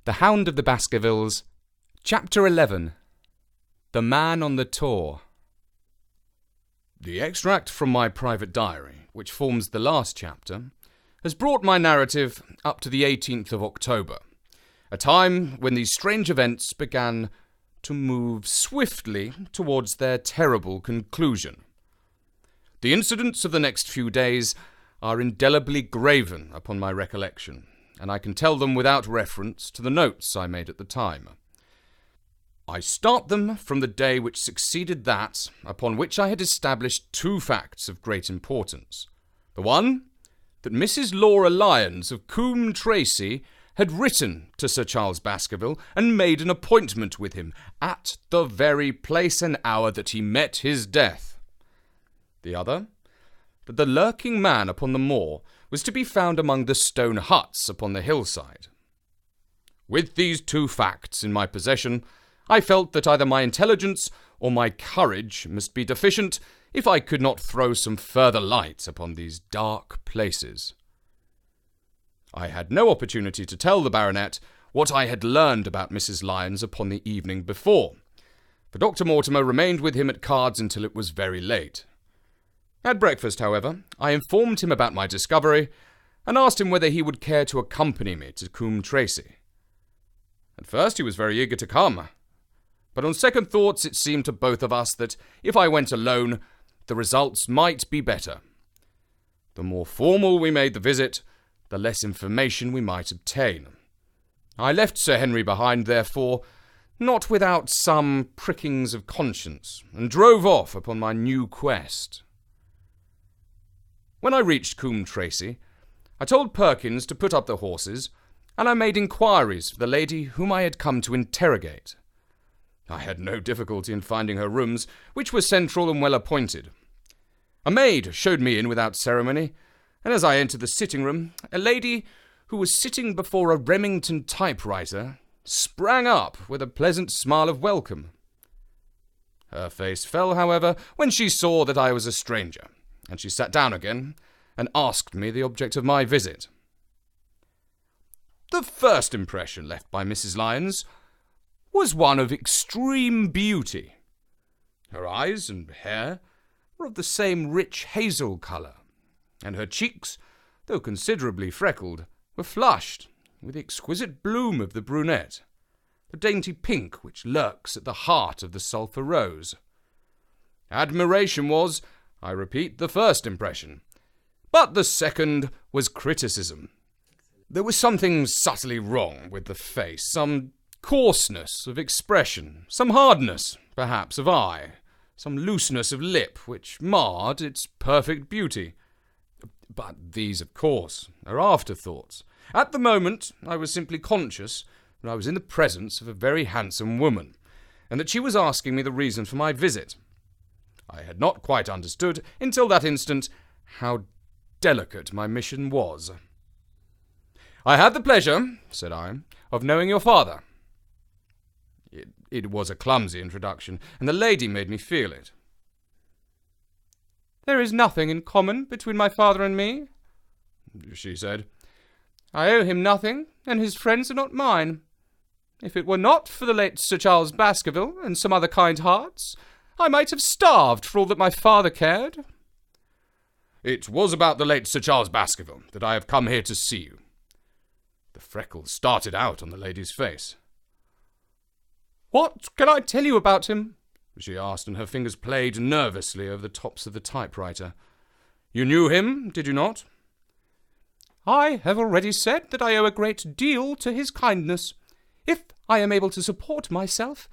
The Hound of the Baskervilles, Chapter 11. The Man on the Tour. The extract from my private diary, which forms the last chapter, has brought my narrative up to the 18th of October, a time when these strange events began to move swiftly towards their terrible conclusion. The incidents of the next few days are indelibly graven upon my recollection, and I can tell them without reference to the notes I made at the time. I start them from the day which succeeded that upon which I had established two facts of great importance. The one, that Mrs. Laura Lyons of Coombe Tracy had written to Sir Charles Baskerville and made an appointment with him at the very place and hour that he met his death. The other, that the lurking man upon the moor was to be found among the stone huts upon the hillside. With these two facts in my possession, I felt that either my intelligence or my courage must be deficient if I could not throw some further light upon these dark places. I had no opportunity to tell the baronet what I had learned about Mrs. Lyons upon the evening before, for Dr. Mortimer remained with him at cards until it was very late. At breakfast, however, I informed him about my discovery, and asked him whether he would care to accompany me to Coombe Tracy. At first he was very eager to come, but on second thoughts it seemed to both of us that if I went alone, the results might be better. The more formal we made the visit, the less information we might obtain. I left Sir Henry behind, therefore, not without some prickings of conscience, and drove off upon my new quest. When I reached Coombe Tracy, I told Perkins to put up the horses, and I made inquiries for the lady whom I had come to interrogate. I had no difficulty in finding her rooms, which were central and well appointed. A maid showed me in without ceremony, and as I entered the sitting-room, a lady who was sitting before a Remington typewriter sprang up with a pleasant smile of welcome. Her face fell, however, when she saw that I was a stranger, and she sat down again and asked me the object of my visit. The first impression left by Mrs. Lyons was one of extreme beauty. Her eyes and hair were of the same rich hazel colour, and her cheeks, though considerably freckled, were flushed with the exquisite bloom of the brunette, the dainty pink which lurks at the heart of the sulphur rose. Admiration was, I repeat, the first impression, but the second was criticism. There was something subtly wrong with the face, some coarseness of expression, some hardness, perhaps, of eye, some looseness of lip, which marred its perfect beauty. But these, of course, are afterthoughts. At the moment, I was simply conscious that I was in the presence of a very handsome woman, and that she was asking me the reason for my visit. I had not quite understood, until that instant, how delicate my mission was. "I had the pleasure," said I, "of knowing your father." It was a clumsy introduction, and the lady made me feel it. "There is nothing in common between my father and me," she said. "I owe him nothing, and his friends are not mine. If it were not for the late Sir Charles Baskerville and some other kind hearts, I might have starved for all that my father cared." "It was about the late Sir Charles Baskerville that I have come here to see you." The freckles started out on the lady's face. "What can I tell you about him?" she asked, and her fingers played nervously over the tops of the typewriter. "You knew him, did you not?" "I have already said that I owe a great deal to his kindness. If I am able to support myself,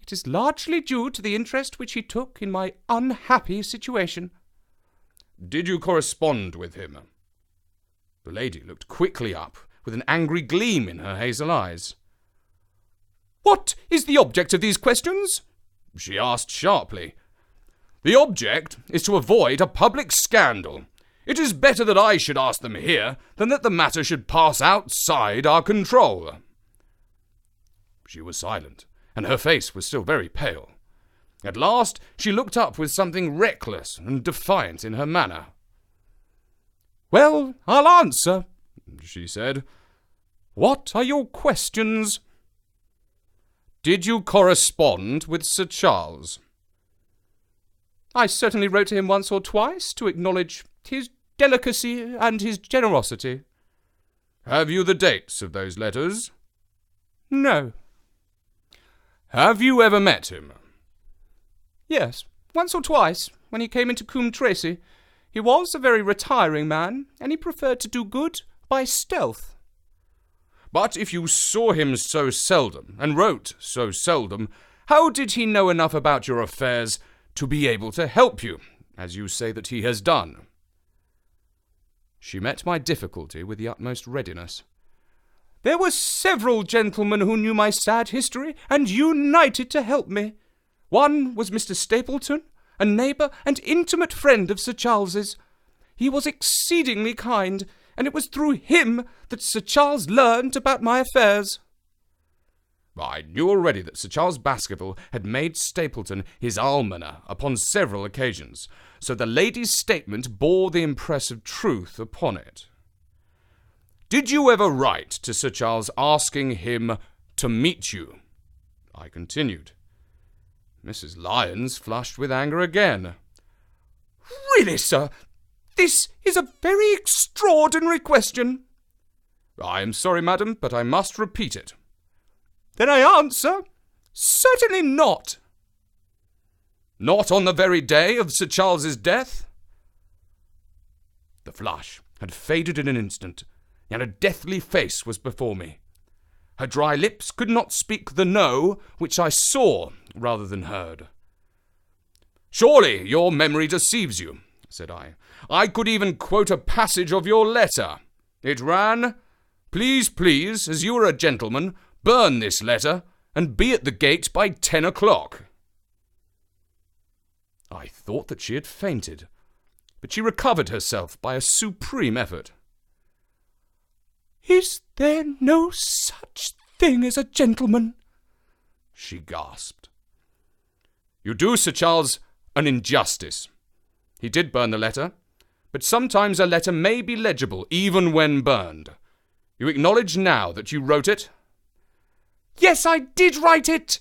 it is largely due to the interest which he took in my unhappy situation." "Did you correspond with him?" The lady looked quickly up, with an angry gleam in her hazel eyes. "What is the object of these questions?" she asked sharply. "The object is to avoid a public scandal. It is better that I should ask them here than that the matter should pass outside our control." She was silent, and her face was still very pale. At last she looked up with something reckless and defiant in her manner. "Well, I'll answer," she said. What are your questions? Did you correspond with Sir Charles? I certainly wrote to him once or twice to acknowledge his delicacy and his generosity. Have you the dates of those letters? No. Have you ever met him? Yes, once or twice, when he came into Coombe Tracy. He was a very retiring man, and he preferred to do good by stealth. But if you saw him so seldom, and wrote so seldom, how did he know enough about your affairs to be able to help you, as you say that he has done? She met my difficulty with the utmost readiness. There were several gentlemen who knew my sad history, and united to help me. One was Mr. Stapleton, a neighbour and intimate friend of Sir Charles's. He was exceedingly kind, and it was through him that Sir Charles learned about my affairs. I knew already that Sir Charles Baskerville had made Stapleton his almoner upon several occasions, so the lady's statement bore the impress of truth upon it. Did you ever write to Sir Charles asking him to meet you? I continued. Mrs. Lyons flushed with anger again. Really, sir, this is a very extraordinary question. I am sorry, madam, but I must repeat it. Then I answer, certainly not. Not on the very day of Sir Charles's death? The flush had faded in an instant, and a deathly face was before me. Her dry lips could not speak the no which I saw rather than heard. Surely your memory deceives you, said I. I could even quote a passage of your letter. It ran, Please, please, as you are a gentleman, burn this letter, and be at the gate by 10 o'clock. I thought that she had fainted, but she recovered herself by a supreme effort. Is there no such thing as a gentleman? She gasped. You do Sir Charles an injustice. He did burn the letter, but sometimes a letter may be legible even when burned. You acknowledge now that you wrote it? Yes, I did write it,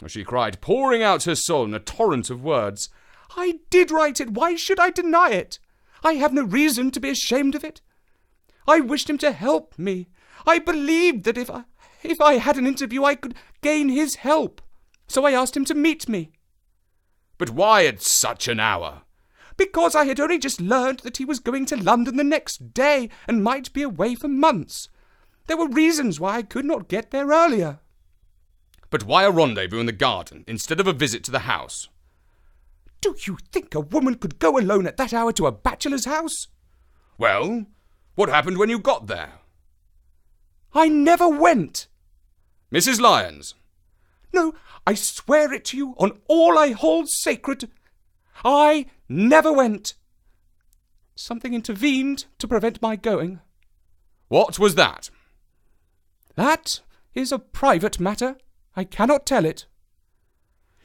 she cried, pouring out her soul in a torrent of words. I did write it. Why should I deny it? I have no reason to be ashamed of it. I wished him to help me. I believed that if I had an interview, I could gain his help. So I asked him to meet me. But why at such an hour? Because I had only just learned that he was going to London the next day and might be away for months. There were reasons why I could not get there earlier. But why a rendezvous in the garden instead of a visit to the house? Do you think a woman could go alone at that hour to a bachelor's house? Well, what happened when you got there? I never went. Mrs. Lyons. No, I swear it to you on all I hold sacred. I never went. Something intervened to prevent my going. What was that? That is a private matter. I cannot tell it.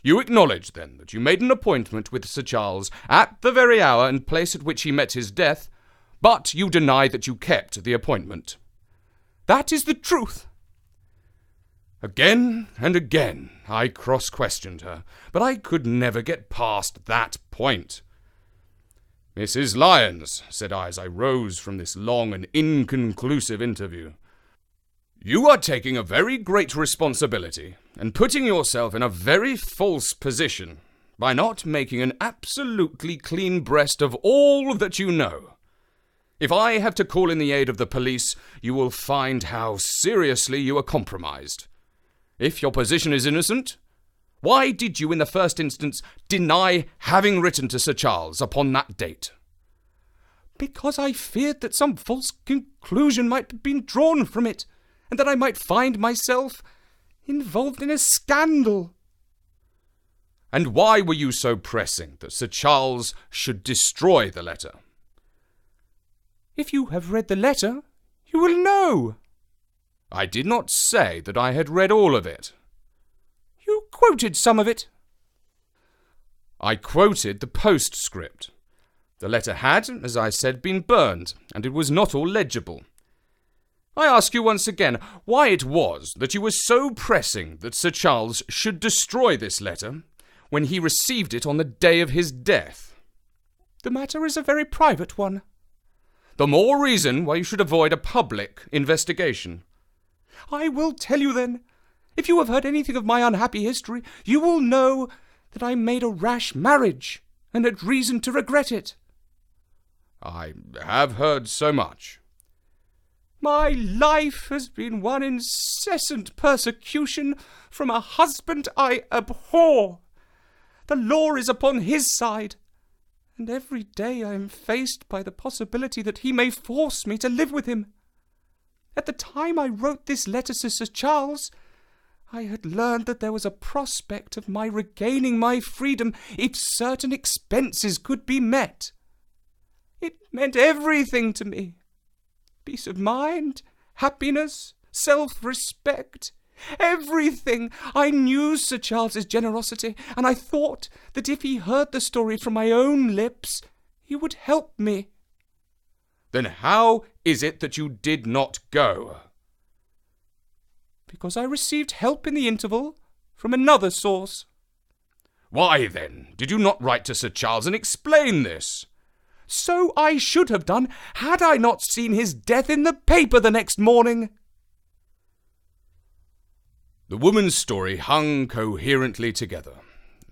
You acknowledge, then, that you made an appointment with Sir Charles at the very hour and place at which he met his death, but you deny that you kept the appointment. That is the truth. Again and again I cross-questioned her, but I could never get past that point. Mrs. Lyons, said I as I rose from this long and inconclusive interview, you are taking a very great responsibility and putting yourself in a very false position by not making an absolutely clean breast of all that you know. If I have to call in the aid of the police, you will find how seriously you are compromised. If your position is innocent, why did you in the first instance deny having written to Sir Charles upon that date? Because I feared that some false conclusion might have been drawn from it, and that I might find myself involved in a scandal. And why were you so pressing that Sir Charles should destroy the letter? If you have read the letter, you will know. I did not say that I had read all of it. You quoted some of it. I quoted the postscript. The letter had, as I said, been burned, and it was not all legible. I ask you once again why it was that you were so pressing that Sir Charles should destroy this letter when he received it on the day of his death. The matter is a very private one. The more reason why you should avoid a public investigation. I will tell you then. If you have heard anything of my unhappy history, you will know that I made a rash marriage and had reason to regret it. I have heard so much. My life has been one incessant persecution from a husband I abhor. The law is upon his side, and every day I am faced by the possibility that he may force me to live with him. At the time I wrote this letter to Sir Charles, I had learned that there was a prospect of my regaining my freedom if certain expenses could be met. It meant everything to me. Peace of mind, happiness, self-respect, everything. I knew Sir Charles's generosity, and I thought that if he heard the story from my own lips, he would help me. Then how is it that you did not go? Because I received help in the interval from another source. Why, then, did you not write to Sir Charles and explain this? So I should have done, had I not seen his death in the paper the next morning. The woman's story hung coherently together,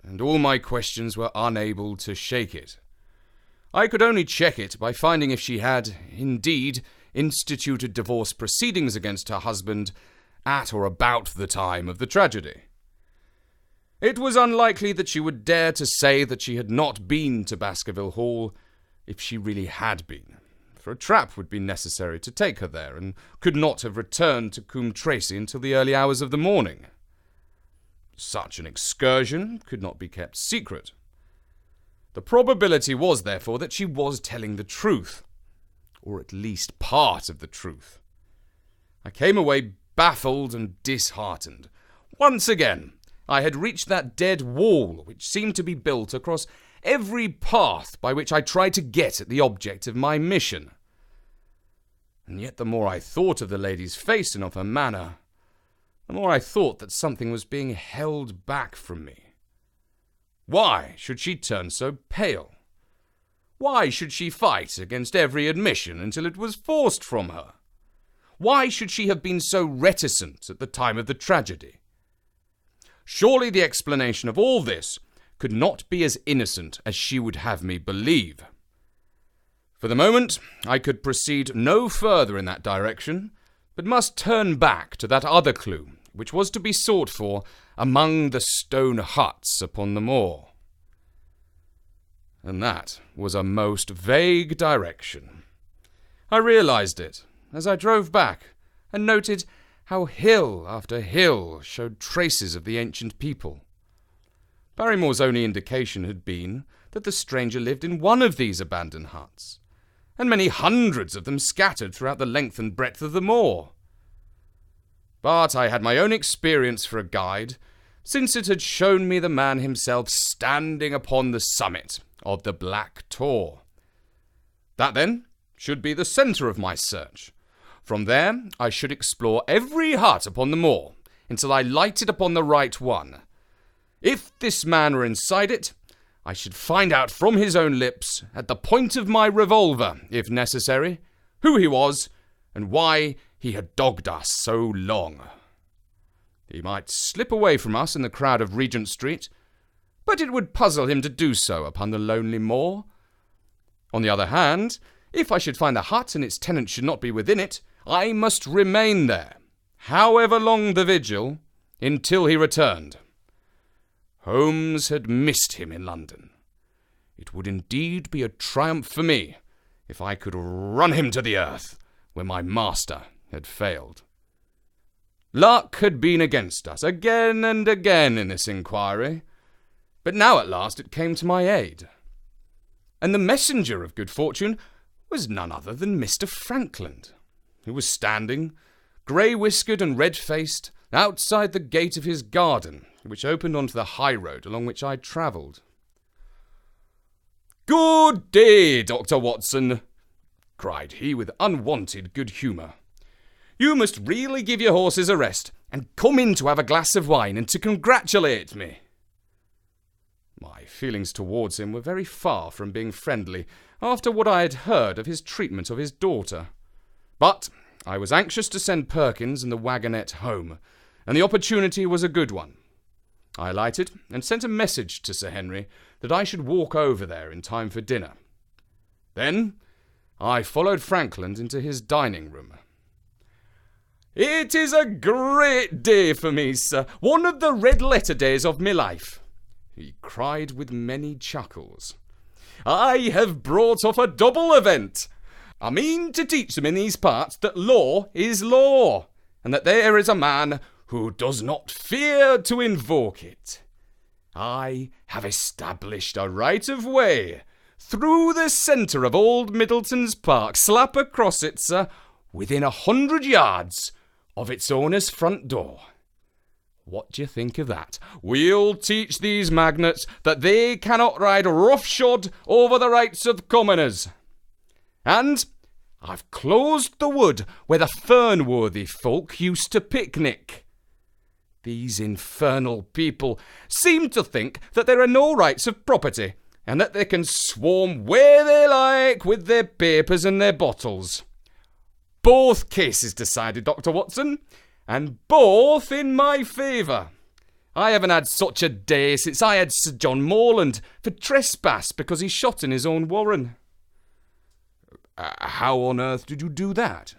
and all my questions were unable to shake it. I could only check it by finding if she had, indeed, instituted divorce proceedings against her husband at or about the time of the tragedy. It was unlikely that she would dare to say that she had not been to Baskerville Hall if she really had been, for a trap would be necessary to take her there, and could not have returned to Coombe Tracey until the early hours of the morning. Such an excursion could not be kept secret. The probability was, therefore, that she was telling the truth, or at least part of the truth. I came away baffled and disheartened. Once again, I had reached that dead wall which seemed to be built across every path by which I tried to get at the object of my mission. And yet the more I thought of the lady's face and of her manner, the more I thought that something was being held back from me. Why should she turn so pale? Why should she fight against every admission until it was forced from her? Why should she have been so reticent at the time of the tragedy? Surely the explanation of all this could not be as innocent as she would have me believe. For the moment, I could proceed no further in that direction, but must turn back to that other clue, which was to be sought for among the stone huts upon the moor. And that was a most vague direction. I realized it as I drove back, and noted how hill after hill showed traces of the ancient people. Barrymore's only indication had been that the stranger lived in one of these abandoned huts, and many hundreds of them scattered throughout the length and breadth of the moor. But I had my own experience for a guide, since it had shown me the man himself standing upon the summit of the Black Tor. That, then, should be the centre of my search. From there, I should explore every hut upon the moor, until I lighted upon the right one. If this man were inside it, I should find out from his own lips, at the point of my revolver, if necessary, who he was, and why he had dogged us so long. He might slip away from us in the crowd of Regent Street, but it would puzzle him to do so upon the lonely moor. On the other hand, if I should find the hut and its tenant should not be within it, I must remain there, however long the vigil, until he returned. Holmes had missed him in London. It would indeed be a triumph for me if I could run him to the earth where my master had failed. Luck had been against us again and again in this inquiry, but now at last it came to my aid. And the messenger of good fortune was none other than Mr. Frankland, who was standing, grey-whiskered and red-faced, outside the gate of his garden, which opened onto the high road along which I travelled. "Good day, Dr. Watson," cried he with unwonted good humour. You must really give your horses a rest and come in to have a glass of wine and to congratulate me." My feelings towards him were very far from being friendly after what I had heard of his treatment of his daughter. But I was anxious to send Perkins and the wagonette home, and the opportunity was a good one. I alighted and sent a message to Sir Henry that I should walk over there in time for dinner. Then I followed Frankland into his dining room. "It is a great day for me, sir, one of the red-letter days of my life," he cried with many chuckles. "I have brought off a double event. I mean to teach them in these parts that law is law, and that there is a man who does not fear to invoke it. I have established a right-of-way through the centre of Old Middleton's Park, slap across it, sir, within 100 yards of its owner's front door. What do you think of that? We'll teach these magnates that they cannot ride roughshod over the rights of commoners. And I've closed the wood where the Fernworthy folk used to picnic. These infernal people seem to think that there are no rights of property, and that they can swarm where they like with their papers and their bottles. Both cases decided, Dr. Watson, and both in my favour. I haven't had such a day since I had Sir John Morland for trespass because he shot in his own warren." "How on earth did you do that?"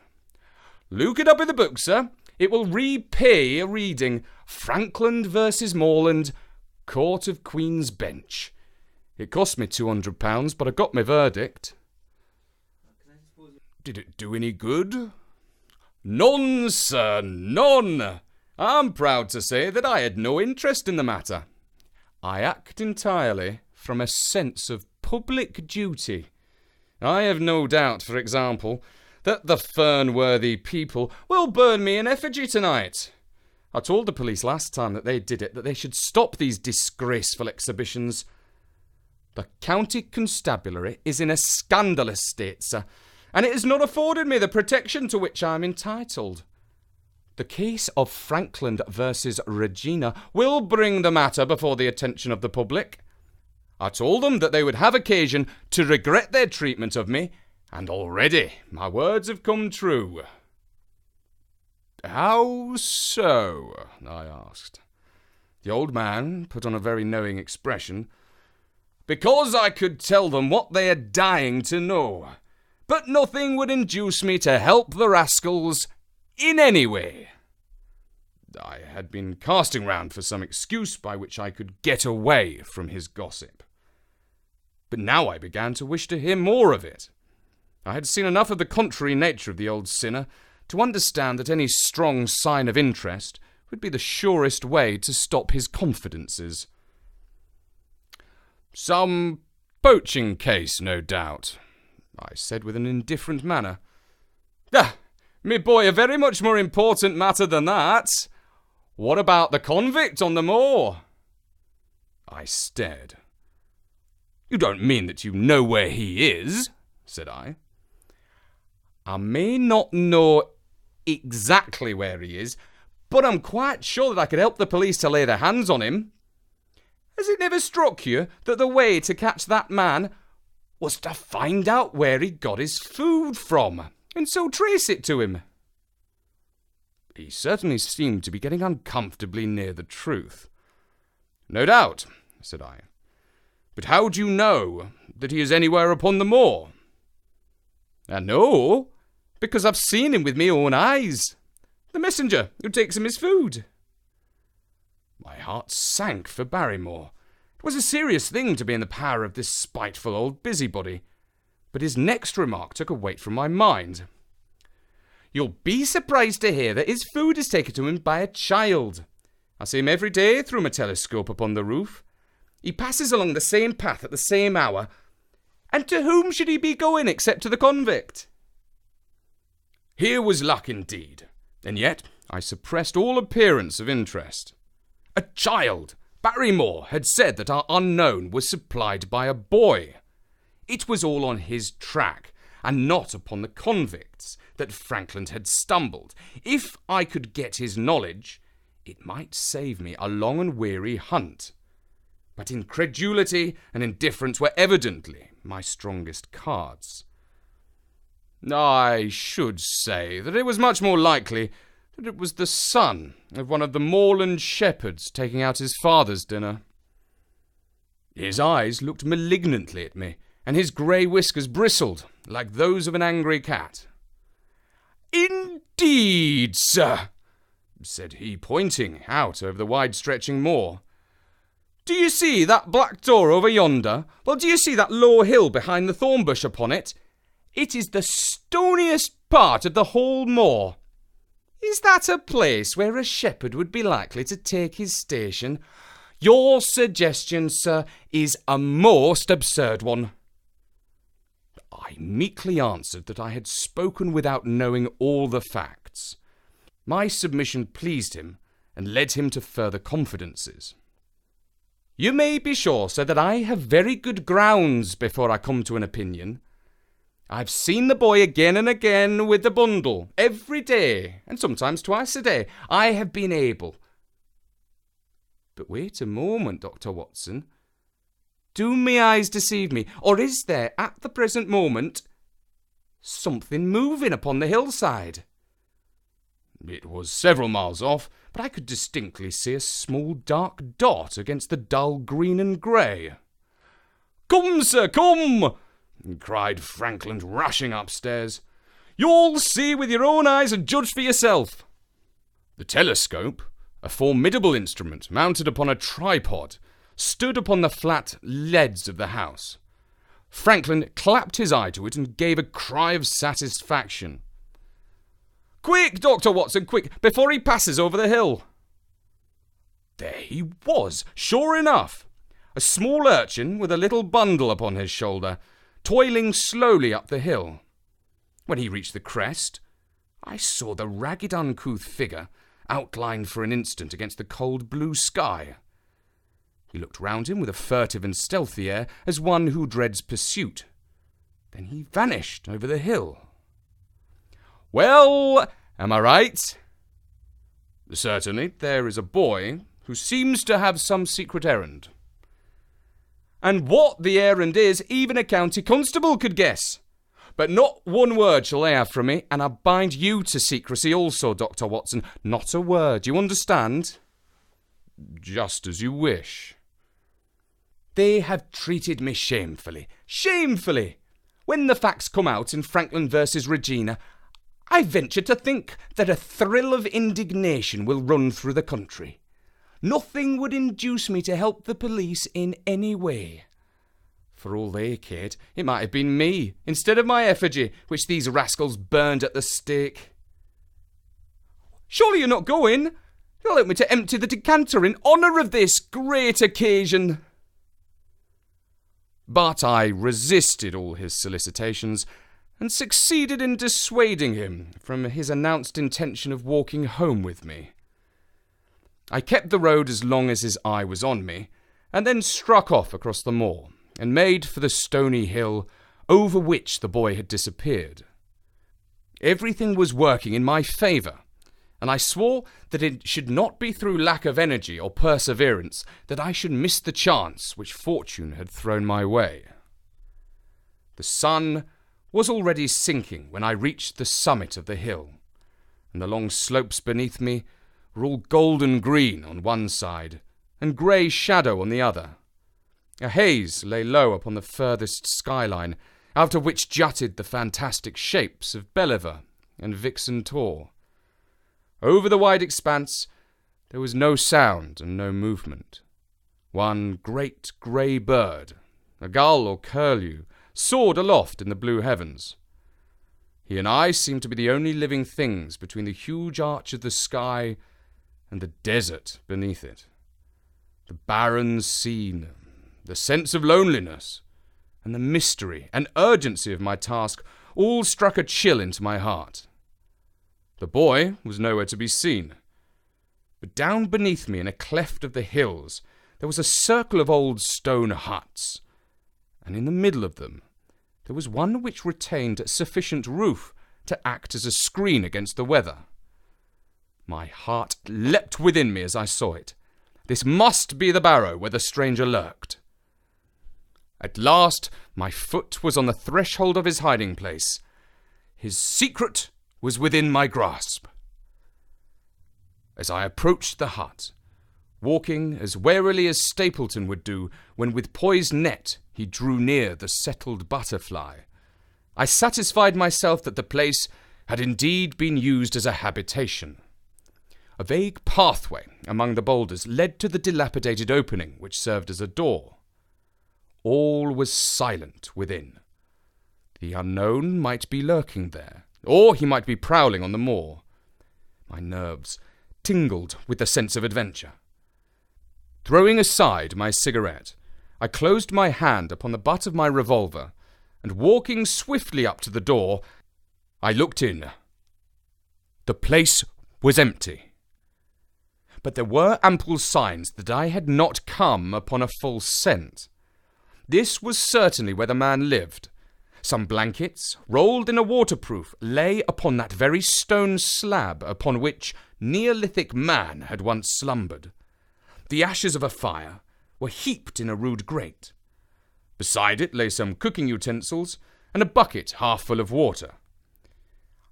"Look it up in the book, sir. It will repay a reading. Frankland versus Morland, Court of Queen's Bench. It cost me £200, but I got my verdict." "Did it do any good?" "None, sir, none. I'm proud to say that I had no interest in the matter. I act entirely from a sense of public duty. I have no doubt, for example, that the Fernworthy people will burn me in effigy tonight. I told the police last time that they did it that they should stop these disgraceful exhibitions. The county constabulary is in a scandalous state, sir, and it has not afforded me the protection to which I am entitled. The case of Frankland versus Regina will bring the matter before the attention of the public. I told them that they would have occasion to regret their treatment of me, and already my words have come true." "How so?" I asked. The old man put on a very knowing expression. "Because I could tell them what they are dying to know, but nothing would induce me to help the rascals in any way." I had been casting round for some excuse by which I could get away from his gossip. But now I began to wish to hear more of it. I had seen enough of the contrary nature of the old sinner to understand that any strong sign of interest would be the surest way to stop his confidences. "Some poaching case, no doubt," I said with an indifferent manner. "Ah, me boy, a very much more important matter than that. What about the convict on the moor?" I stared. "You don't mean that you know where he is?" said I. "I may not know exactly where he is, but I'm quite sure that I could help the police to lay their hands on him. Has it never struck you that the way to catch that man was to find out where he got his food from, and so trace it to him?" He certainly seemed to be getting uncomfortably near the truth. "No doubt," said I. "But how do you know that he is anywhere upon the moor?" "I know, because I've seen him with my own eyes. The messenger who takes him his food." My heart sank for Barrymore. It was a serious thing to be in the power of this spiteful old busybody. But his next remark took a weight from my mind. "You'll be surprised to hear that his food is taken to him by a child. I see him every day through my telescope upon the roof. He passes along the same path at the same hour. And to whom should he be going except to the convict?" Here was luck indeed, and yet I suppressed all appearance of interest. A child! Barrymore had said that our unknown was supplied by a boy. It was all on his track. and not upon the convicts, that Frankland had stumbled. If I could get his knowledge, it might save me a long and weary hunt. But incredulity and indifference were evidently my strongest cards. I should say that it was much more likely that it was the son of one of the moorland shepherds taking out his father's dinner. His eyes looked malignantly at me, and his grey whiskers bristled like those of an angry cat. "Indeed, sir," said he, pointing out over the wide-stretching moor. "Do you see that black door over yonder? Well, do you see that low hill behind the thorn bush upon it? It is the stoniest part of the whole moor. Is that a place where a shepherd would be likely to take his station? Your suggestion, sir, is a most absurd one." I meekly answered that I had spoken without knowing all the facts. My submission pleased him and led him to further confidences. "You may be sure, sir, that I have very good grounds before I come to an opinion. I've seen the boy again and again with the bundle, every day, and sometimes twice a day. I have been able—" But wait a moment, Dr. Watson. Do my eyes deceive me, or is there, at the present moment, something moving upon the hillside? It was several miles off, but I could distinctly see a small dark dot against the dull green and grey. "Come, sir, come!" cried Frankland, rushing upstairs. "You'll see with your own eyes and judge for yourself." The telescope, a formidable instrument mounted upon a tripod, stood upon the flat leads of the house. Frankland clapped his eye to it and gave a cry of satisfaction. "Quick, Dr. Watson, quick, before he passes over the hill." There he was, sure enough, a small urchin with a little bundle upon his shoulder, toiling slowly up the hill. When he reached the crest, I saw the ragged, uncouth figure outlined for an instant against the cold blue sky. He looked round him with a furtive and stealthy air, as one who dreads pursuit. Then he vanished over the hill. "Well, am I right?" "Certainly, there is a boy who seems to have some secret errand." "And what the errand is, even a county constable could guess. But not one word shall they have from me, and I bind you to secrecy also, Dr. Watson. Not a word, you understand?" "Just as you wish." "They have treated me shamefully. Shamefully! When the facts come out in Frankland versus Regina, I venture to think that a thrill of indignation will run through the country. Nothing would induce me to help the police in any way. For all they cared, it might have been me, instead of my effigy, which these rascals burned at the stake." "Surely you're not going? You'll help me to empty the decanter in honour of this great occasion." But I resisted all his solicitations, and succeeded in dissuading him from his announced intention of walking home with me. I kept the road as long as his eye was on me, and then struck off across the moor, and made for the stony hill over which the boy had disappeared. Everything was working in my favour, and I swore that it should not be through lack of energy or perseverance that I should miss the chance which fortune had thrown my way. The sun was already sinking when I reached the summit of the hill, and the long slopes beneath me were all golden green on one side and grey shadow on the other. A haze lay low upon the furthest skyline, out of which jutted the fantastic shapes of Belliver and Vixen Tor. Over the wide expanse there was no sound and no movement. One great grey bird, a gull or curlew, soared aloft in the blue heavens. He and I seemed to be the only living things between the huge arch of the sky and the desert beneath it. The barren scene, the sense of loneliness, and the mystery and urgency of my task all struck a chill into my heart. The boy was nowhere to be seen, but down beneath me in a cleft of the hills there was a circle of old stone huts, and in the middle of them There was one which retained sufficient roof to act as a screen against the weather. My heart leapt within me as I saw it. This must be the barrow where the stranger lurked. At last my foot was on the threshold of his hiding place. His secret was within my grasp. As I approached the hut, walking as warily as Stapleton would do when with poised net he drew near the settled butterfly, I satisfied myself that the place had indeed been used as a habitation. A vague pathway among the boulders led to the dilapidated opening which served as a door. All was silent within. The unknown might be lurking there, or he might be prowling on the moor. My nerves tingled with the sense of adventure. Throwing aside my cigarette, I closed my hand upon the butt of my revolver, and walking swiftly up to the door, I looked in. The place was empty. But there were ample signs that I had not come upon a false scent. This was certainly where the man lived. Some blankets, rolled in a waterproof, lay upon that very stone slab upon which Neolithic man had once slumbered. The ashes of a fire were heaped in a rude grate. Beside it lay some cooking utensils and a bucket half full of water.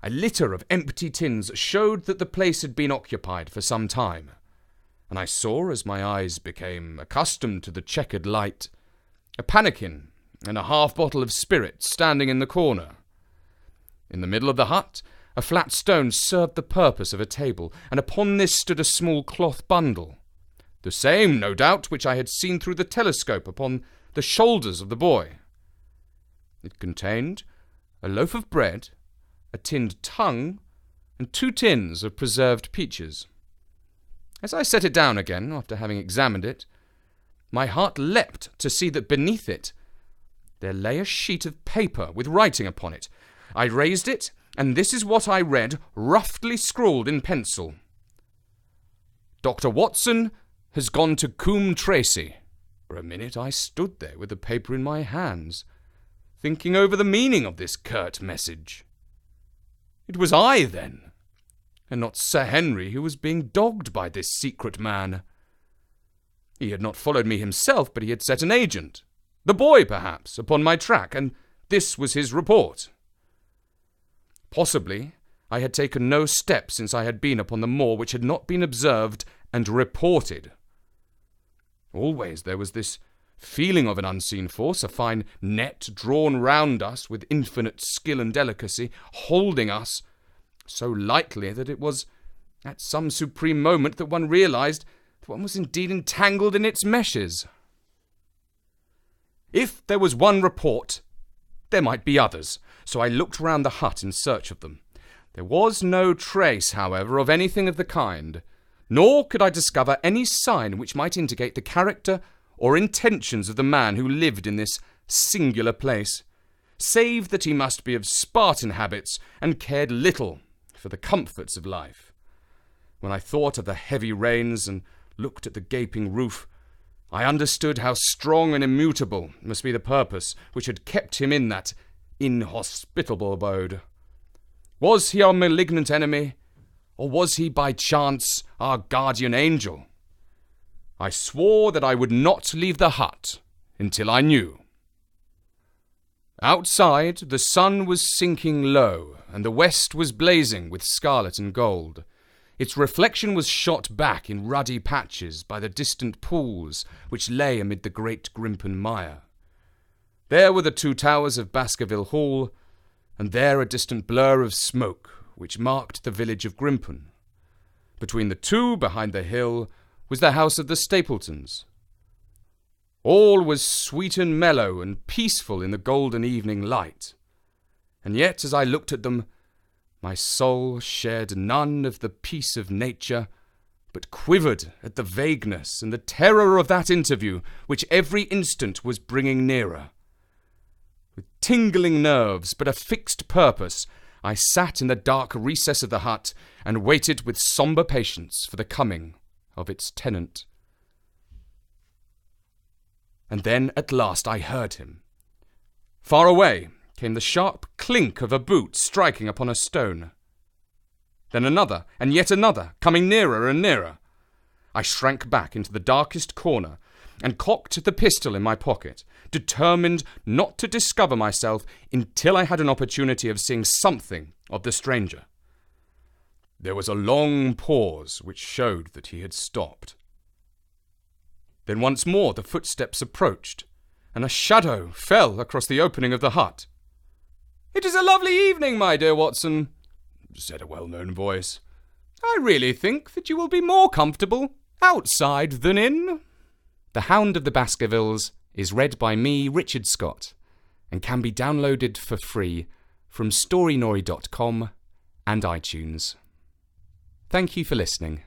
A litter of empty tins showed that the place had been occupied for some time, and I saw, as my eyes became accustomed to the checkered light, a pannikin and a half-bottle of spirit standing in the corner. In the middle of the hut, a flat stone served the purpose of a table, and upon this stood a small cloth bundle, the same, no doubt, which I had seen through the telescope upon the shoulders of the boy. It contained a loaf of bread, a tinned tongue, and 2 tins of preserved peaches. As I set it down again, after having examined it, my heart leapt to see that beneath it there lay a sheet of paper with writing upon it. I raised it, and this is what I read, roughly scrawled in pencil. Dr. Watson has gone to Coombe Tracy. For a minute I stood there with the paper in my hands, thinking over the meaning of this curt message. It was I, then, and not Sir Henry, who was being dogged by this secret man. He had not followed me himself, but he had set an agent, the boy perhaps, upon my track, and this was his report. Possibly I had taken no step since I had been upon the moor which had not been observed and reported. Always there was this feeling of an unseen force, a fine net drawn round us with infinite skill and delicacy, holding us so lightly that it was at some supreme moment that one realized that one was indeed entangled in its meshes. If there was one report, there might be others, so I looked round the hut in search of them. There was no trace, however, of anything of the kind, nor could I discover any sign which might indicate the character or intentions of the man who lived in this singular place, save that he must be of Spartan habits and cared little for the comforts of life. When I thought of the heavy rains and looked at the gaping roof, I understood how strong and immutable must be the purpose which had kept him in that inhospitable abode. Was he our malignant enemy, or was he by chance our guardian angel? I swore that I would not leave the hut until I knew. Outside, the sun was sinking low, and the west was blazing with scarlet and gold. Its reflection was shot back in ruddy patches by the distant pools which lay amid the great Grimpen mire. There were the 2 towers of Baskerville Hall, and there a distant blur of smoke which marked the village of Grimpen. Between the 2, behind the hill, was the house of the Stapletons. All was sweet and mellow and peaceful in the golden evening light, and yet as I looked at them, my soul shared none of the peace of nature, but quivered at the vagueness and the terror of that interview which every instant was bringing nearer. With tingling nerves, but a fixed purpose, I sat in the dark recess of the hut and waited with sombre patience for the coming of its tenant. And then at last I heard him. Far away, came the sharp clink of a boot striking upon a stone. Then another, and yet another, coming nearer and nearer. I shrank back into the darkest corner and cocked the pistol in my pocket, determined not to discover myself until I had an opportunity of seeing something of the stranger. There was a long pause which showed that he had stopped. Then once more the footsteps approached, and a shadow fell across the opening of the hut. "It is a lovely evening, my dear Watson," said a well-known voice. "I really think that you will be more comfortable outside than in." The Hound of the Baskervilles is read by me, Richard Scott, and can be downloaded for free from storynori.com and iTunes. Thank you for listening.